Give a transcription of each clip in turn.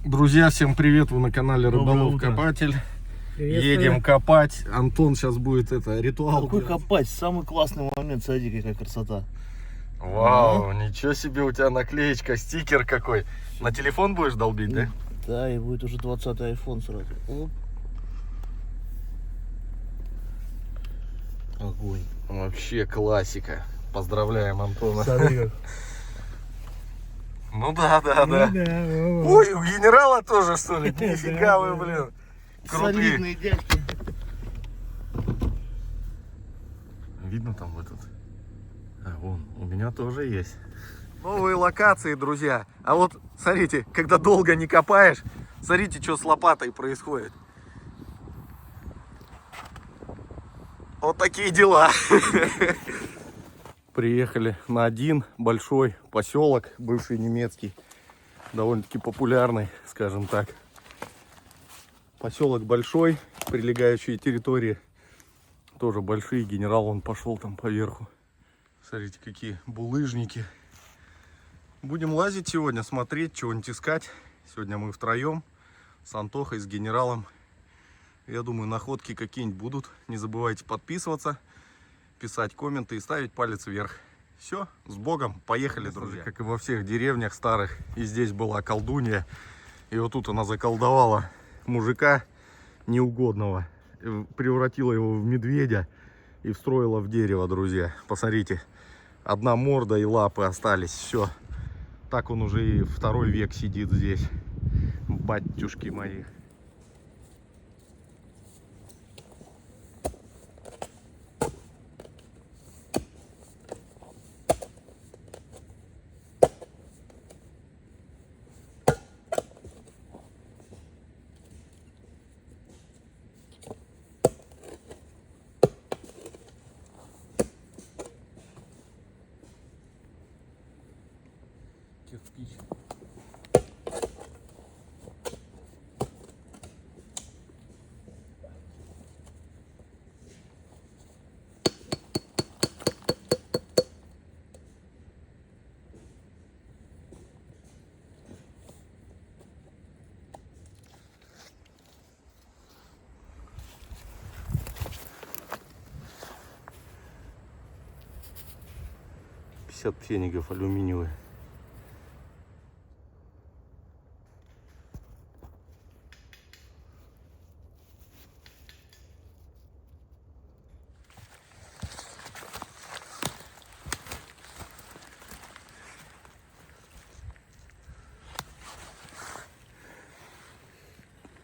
Друзья, всем привет! Вы на канале Доброе Рыболов утро. Копатель. Приветствую. Едем копать. Антон сейчас будет ритуал Какой делать. копать? Самый классный момент, смотри, какая красота. Вау, ничего себе, у тебя наклеечка, стикер какой. На телефон будешь долбить, да? Да, и будет уже 20-й iPhone сразу. Оп. Огонь. Вообще классика. Поздравляем, Антона. Смотри как. Ну да. Во-во. Ой, у генерала тоже, что ли? Нифига вы, блин. Крутые. Солидные дядьки. Видно там этот? А, вон, у меня тоже есть. Новые локации, друзья. А вот, смотрите, когда долго не копаешь, смотрите, что с лопатой происходит. Вот такие дела. Приехали на один большой поселок, бывший немецкий, довольно-таки популярный, скажем так. Поселок большой, прилегающие территории тоже большие. Генерал он пошел там поверху. Смотрите, какие булыжники. Будем лазить сегодня, смотреть, чего-нибудь искать. Сегодня мы втроем с Антохой, с генералом. Я думаю, находки какие-нибудь будут. Не забывайте подписываться, писать комменты и ставить палец вверх. Все, с Богом, поехали, друзья. Как и во всех деревнях старых, и здесь была колдунья. И вот тут она заколдовала мужика неугодного, превратила его в медведя и встроила в дерево, друзья. Посмотрите, одна морда и лапы остались, все. Так он уже и 2 век сидит здесь, батюшки мои. Кирпич. Фенигов алюминиевый.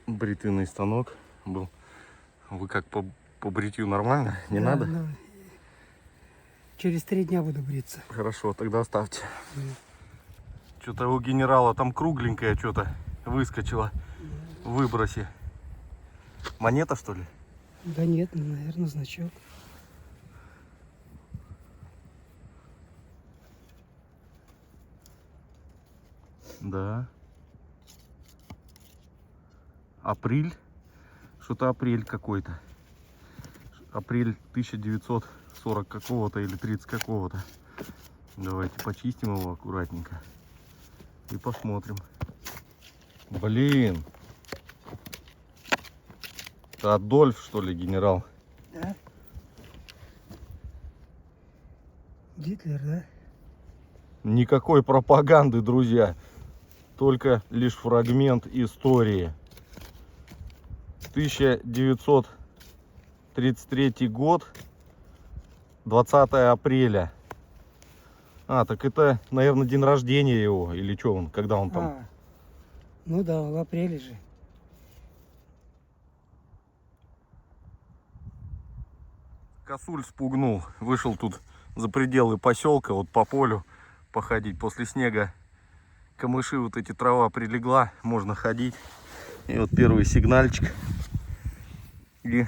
Бритвенный станок был. Вы как по бритью нормально? Не Да, надо? ну, через 3 дня буду бриться. Хорошо, тогда оставьте. Что-то у генерала там кругленькое что-то выскочило в выбросе. Монета, что ли? Да нет, ну, наверное, значок. Да. Апрель. Что-то апрель какой-то. Апрель 1940 какого-то или 30 какого-то. Давайте почистим его аккуратненько. И посмотрим. Блин. Это Адольф, что ли, генерал? Да? Гитлер, да? Никакой пропаганды, друзья. Только лишь фрагмент истории. 1933 год, 20 апреля. А, так это, наверное, день рождения его. Или что он, когда он там? А, ну да, в апреле же. Косуль спугнул. Вышел тут за пределы поселка, вот по полю походить. После снега камыши, вот эти трава прилегла, можно ходить. И вот первый сигнальчик. И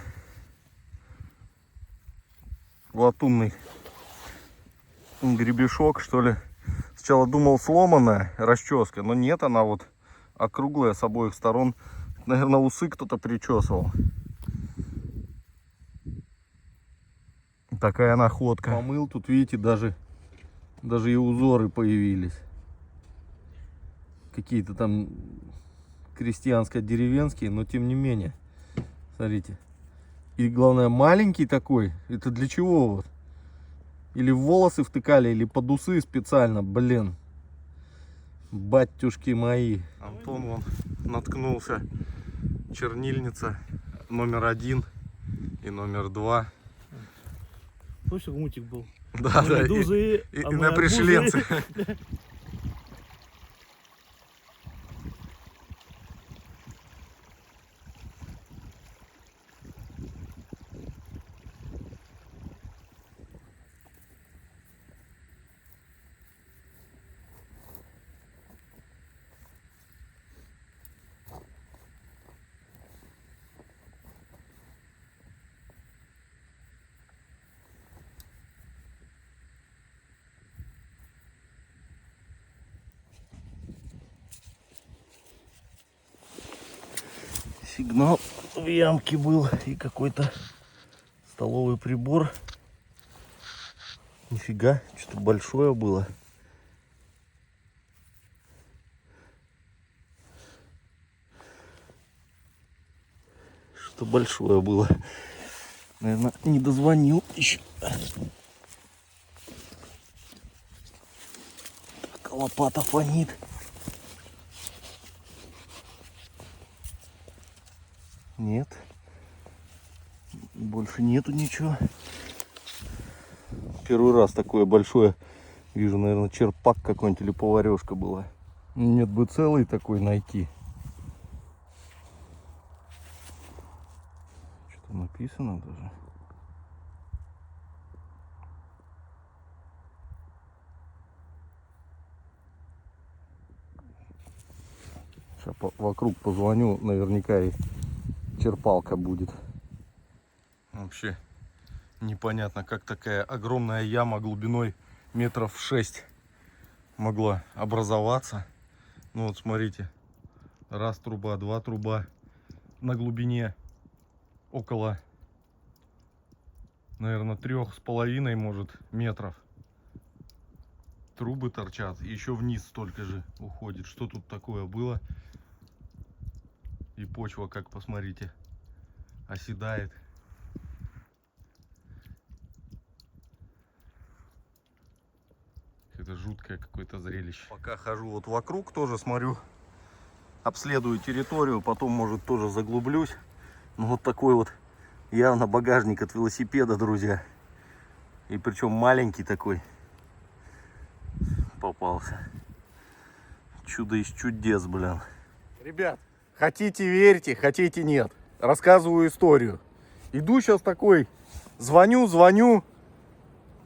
латунный гребешок, что ли. Сначала думал сломанная расческа, но нет, она вот округлая с обоих сторон. Наверное, усы кто-то причесывал. Такая находка. Помыл, тут видите, даже и узоры появились. Какие-то там крестьянско-деревенский, но тем не менее. Смотрите. И главное, маленький такой. Это для чего вот? Или в волосы втыкали, или под усы специально, блин. Батюшки мои. Антон вон наткнулся. Чернильница номер 1 и номер 2. Помнишь, как мультик был? Да, да. Медузы, И а на мы арбузы. пришленцы. Сигнал в ямке был и какой-то столовый прибор. Нифига, что-то большое было. Что большое было. Наверное, не дозвонил еще. Так, лопата фонит. Нет. Больше нету ничего. Первый раз такое большое вижу, наверное, черпак какой-нибудь или поварешка была. Нет бы целый такой найти. Что-то написано даже. Сейчас вокруг позвоню, наверняка и черпалка будет. Вообще непонятно, как такая огромная яма глубиной метров 6 могла образоваться. Ну вот смотрите, раз труба, два труба на глубине около, наверное, 3,5 может метров. Трубы торчат, и еще вниз столько же уходит. Что тут такое было? И почва, как посмотрите, оседает. Это жуткое какое-то зрелище. Пока хожу вот вокруг, тоже смотрю, обследую территорию, потом, может, тоже заглублюсь. Ну вот такой вот явно багажник от велосипеда, друзья. И причем маленький такой попался. Чудо из чудес, блин. Ребят, хотите верьте, хотите нет. Рассказываю историю. Иду сейчас такой, звоню.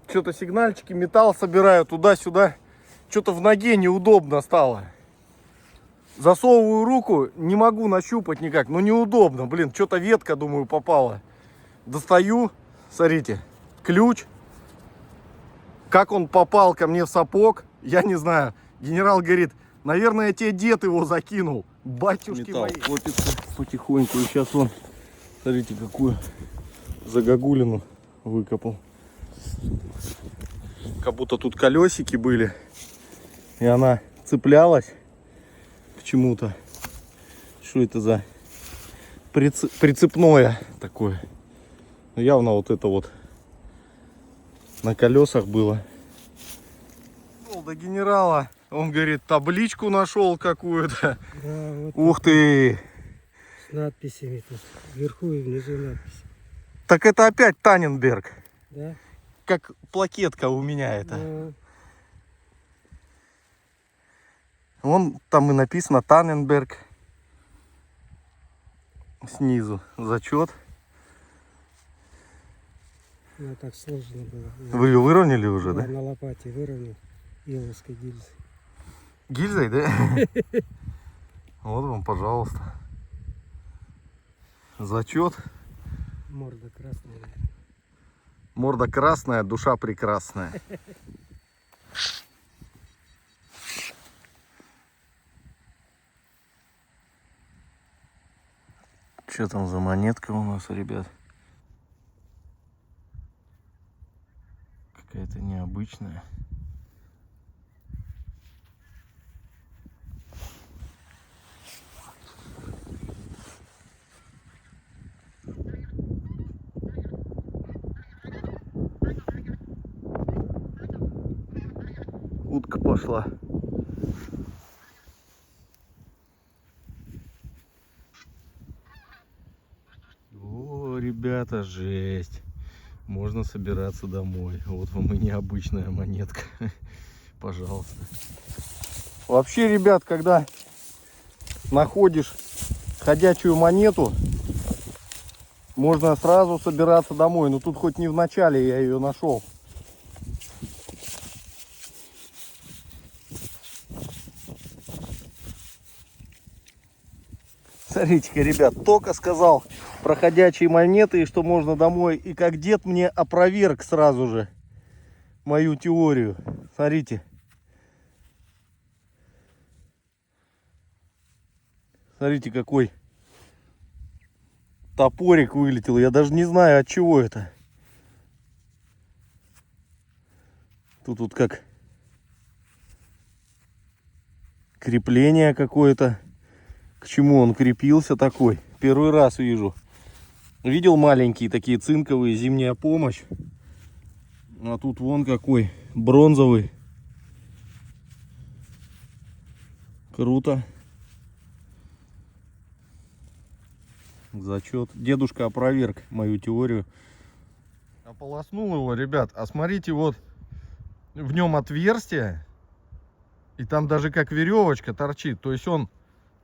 Что-то сигнальчики, металл собираю туда-сюда. Что-то в ноге неудобно стало. Засовываю руку, не могу нащупать никак. Ну неудобно, блин, что-то ветка, думаю, попала. Достаю, смотрите, ключ. Как он попал ко мне в сапог, я не знаю. Генерал говорит, наверное, тебе дед его закинул. Батюшки Металл мои. копится потихоньку. И сейчас он, Смотрите, какую загогулину выкопал. Как будто тут колесики были. И она цеплялась к чему-то. Что это за прицепное такое? Ну, явно вот это вот на колесах было. До генерала. Он говорит, табличку нашел какую-то. Да, вот Ух ты! с надписями тут. Вверху и внизу надпись. Так это опять Таненберг. Да? Как плакетка у меня это. Да. Вон там и написано Таненберг. Снизу зачет. Ну, так сложно было. Вы ее выровняли уже, Да, да? на лопате выровнял еловской гильзой. Гильзой, да? Вот вам, пожалуйста. Зачет. Морда красная. Морда красная, душа прекрасная. что там за монетка у нас, ребят? Какая-то необычная. Ветерка пошла. О, ребята, жесть. Можно собираться домой. Вот вам и необычная монетка. Пожалуйста. Вообще, ребят, когда находишь ходячую монету, можно сразу собираться домой. Но тут хоть не в начале я ее нашел. Смотрите-ка, ребят, только сказал про ходячие монеты и что можно домой. И как дед мне опроверг сразу же мою теорию. Смотрите. Смотрите, какой топорик вылетел. Я даже не знаю, от чего это. Тут вот как крепление какое-то. К чему он крепился такой? Первый раз вижу. Видел маленькие такие цинковые, зимняя помощь. А тут вон какой бронзовый. Круто. Зачет. Дедушка опроверг мою теорию. Ополоснул его, ребят. А смотрите, вот в нем отверстие. И там даже как веревочка торчит. То есть он,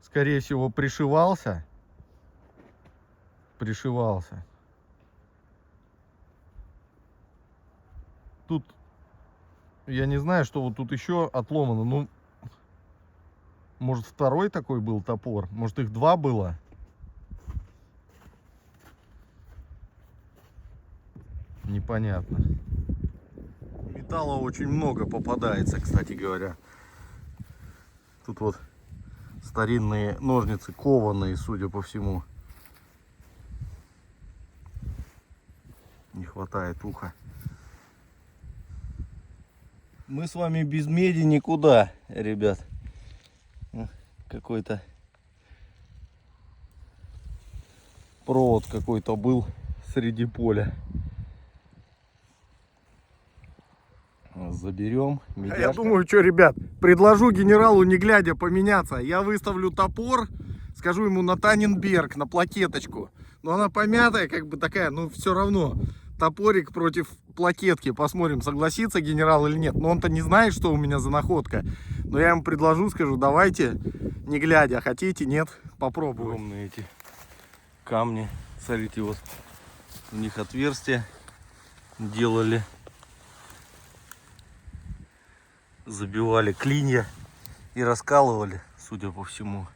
скорее всего, пришивался. Тут я не знаю, что вот тут еще отломано. Ну, может, второй такой был топор. Может, их два было. Непонятно. Металла очень много попадается, кстати говоря. Тут вот старинные ножницы, кованые, судя по всему. Не хватает уха. Мы с вами без меди никуда, ребят. Какой-то провод какой-то был среди поля. Заберем. Медяшка. Я думаю, что, ребят, предложу генералу, не глядя, поменяться. Я выставлю топор, скажу ему на Таненберг, на плакеточку. Но она помятая, как бы такая, но все равно. Топорик против плакетки. Посмотрим, согласится генерал или нет. Но он-то не знает, что у меня за находка. Но я ему предложу, скажу, давайте, не глядя, хотите, нет, попробуем. Огромные эти камни. Смотрите, вот у них отверстия делали. Забивали клинья и раскалывали, судя по всему.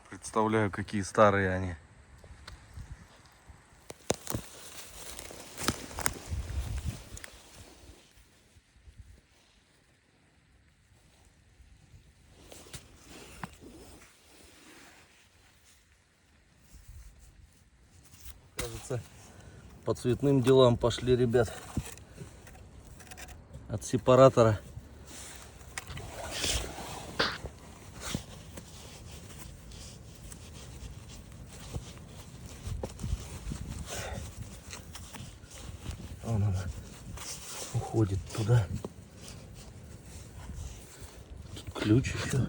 Представляю, какие старые они. Кажется, по цветным делам пошли, ребят. От сепаратора. Вон она уходит туда. Тут ключ еще.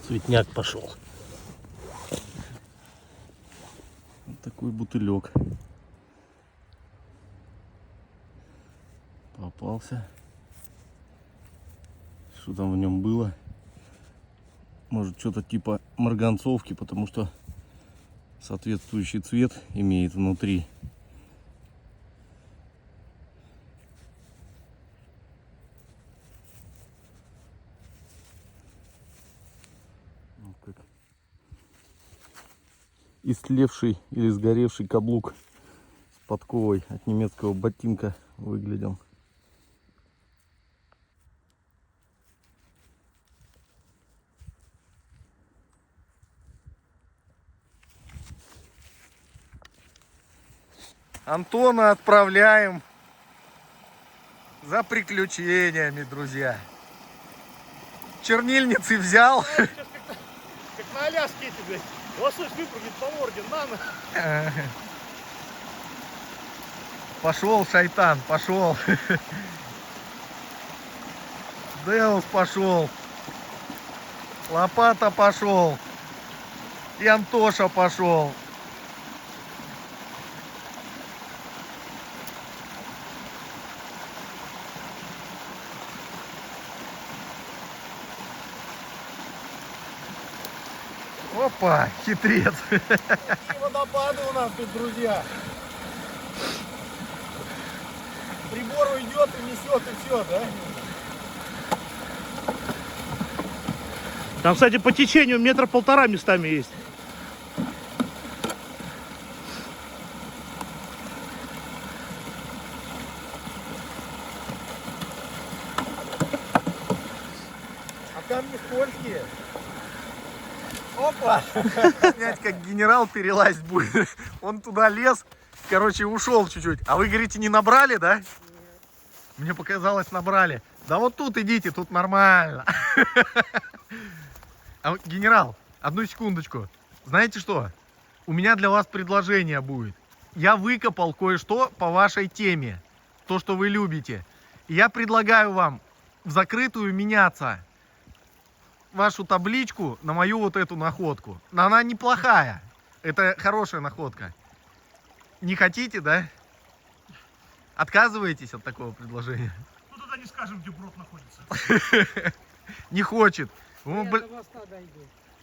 Цветняк пошел. Вот такой бутылек попался. Что там в нем было? Может, что-то типа марганцовки, потому что соответствующий цвет имеет внутри. Как истлевший или сгоревший каблук с подковой от немецкого ботинка выглядел. Антона отправляем за приключениями, друзья. Чернильницы взял. Как на Аляске эти, блядь. Лосось выпрыгнет по морде, на. Пошел шайтан, пошел. Деус пошел. Лопата пошел. И Антоша пошел. Опа, хитрец. Какие водопады у нас тут, друзья. Прибор уйдет и несет, и все, да? Там, кстати, по течению 1,5 метра местами есть. А камни скользкие. Опа! Снять, как генерал перелазить будет. Он туда лез, короче, ушел чуть-чуть. А вы говорите, не набрали, да? Мне показалось, набрали. Да вот тут идите, тут нормально. А, генерал, одну секундочку. Знаете что? У меня для вас предложение будет. Я выкопал кое-что по вашей теме. То, что вы любите. И я предлагаю вам в закрытую меняться вашу табличку на мою вот эту находку. Но она неплохая. Это хорошая находка. Не хотите, да? Отказываетесь от такого предложения? Ну тогда не скажем, где брод находится. Не хочет. Ну, Я до моста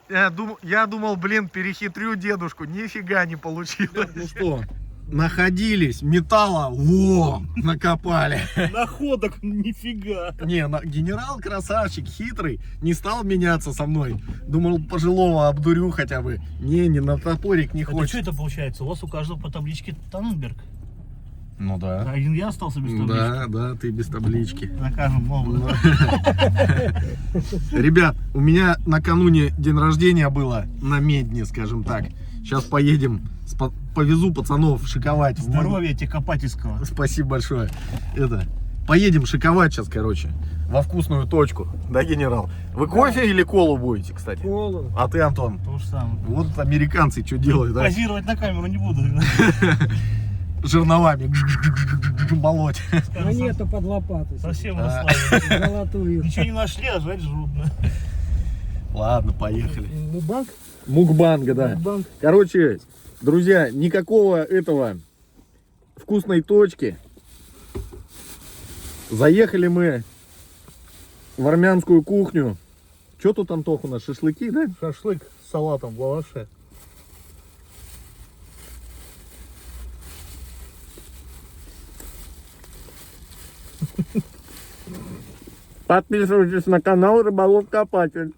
дойду. Я думал, блин, перехитрю дедушку. Нифига не получилось. Ну что, находились, металла, во, накопали. Находок нифига. Не, генерал красавчик, хитрый, не стал меняться со мной. Думал, пожилого обдурю хотя бы. Не на топорик не Это хочет. что это получается? У вас у каждого по табличке Танненберг. Ну да. А один я остался без таблички. Да, ты без таблички. Накажем, мол. Ребят, у меня накануне день рождения было на Медне, скажем так. Сейчас поедем, повезу пацанов шиковать. Здоровья тебе копательского. Спасибо большое. Поедем шиковать сейчас, короче, во вкусную точку. Да, генерал? Вы кофе или колу будете, кстати? Колу. А ты, Антон? То же самое. Вот американцы что делают, да? Позировать на камеру не буду. Жерновами молоть. Монету под лопату. Совсем расслабились. Золотую. Ничего не нашли, а жрать жрудно. Ладно, поехали. Мубанк? Мукбанга, да. Мукбанг. Короче, друзья, никакого этого вкусной точки. Заехали мы в армянскую кухню. Что тут, Антох, у нас шашлыки, да? Шашлык с салатом в лаваше. Подписывайтесь на канал Рыболов Копатель.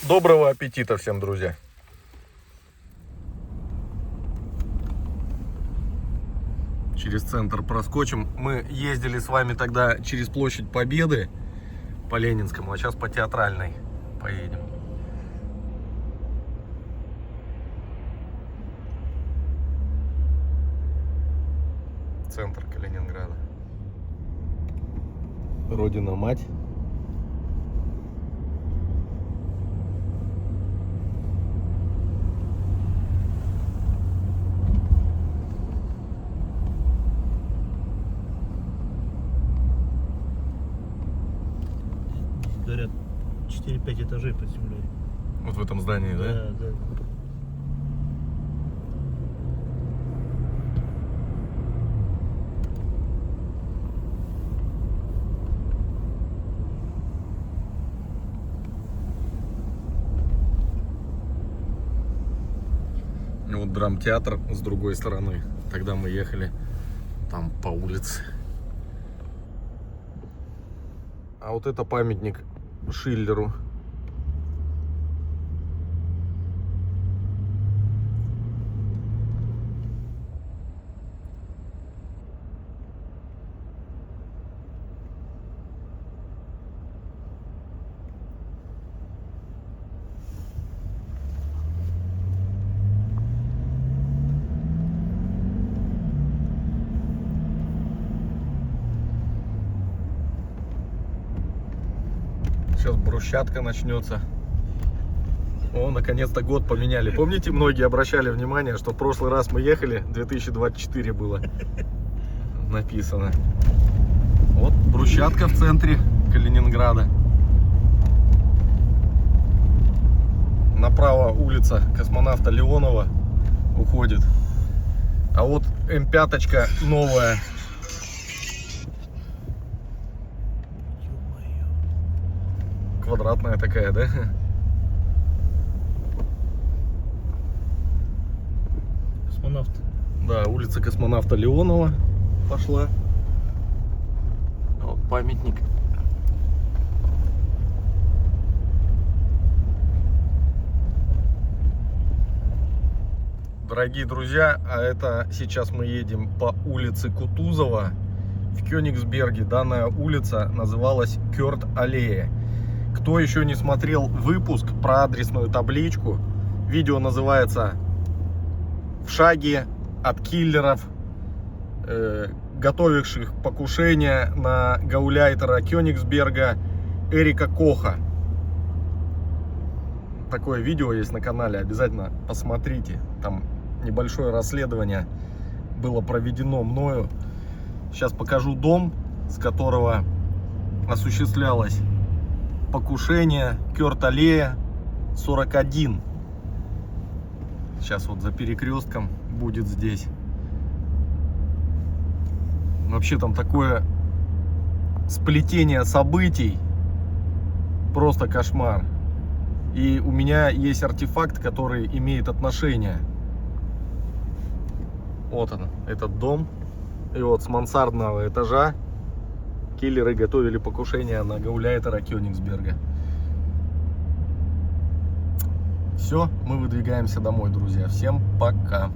Доброго аппетита всем, друзья. Через центр проскочим. Мы ездили с вами тогда через площадь Победы по Ленинскому, а сейчас по Театральной поедем. Центр Калининграда. Родина-мать. Говорят, 4-5 этажей под землей. Вот в этом здании, да? Да. И вот драмтеатр с другой стороны. Тогда мы ехали там по улице. А вот это памятник Шиллеру. сейчас брусчатка начнется. О, наконец-то год поменяли. Помните, многие обращали внимание, что в прошлый раз мы ехали, 2024 было написано. Вот брусчатка в центре Калининграда. Направо улица Космонавта Леонова уходит. А вот М5 новая. Квадратная такая, да? Космонавт. Да, улица Космонавта Леонова пошла. Вот памятник. Дорогие друзья, а это сейчас мы едем по улице Кутузова в Кёнигсберге. Данная улица называлась Кёрт-аллея. Кто еще не смотрел выпуск про адресную табличку, видео называется «В шаге от киллеров, готовивших покушение на гауляйтера Кёнигсберга Эрика Коха». Такое видео есть на канале, обязательно посмотрите. Там небольшое расследование было проведено мною. Сейчас покажу дом, с которого осуществлялось покушение. Кёрт-аллея 41. Сейчас вот за перекрестком будет здесь. Вообще там такое сплетение событий. Просто кошмар. И у меня есть артефакт, который имеет отношение. Вот он, этот дом. И вот с мансардного этажа киллеры готовили покушение на гауляйтера Кёнигсберга. Все, мы выдвигаемся домой, друзья. Всем пока.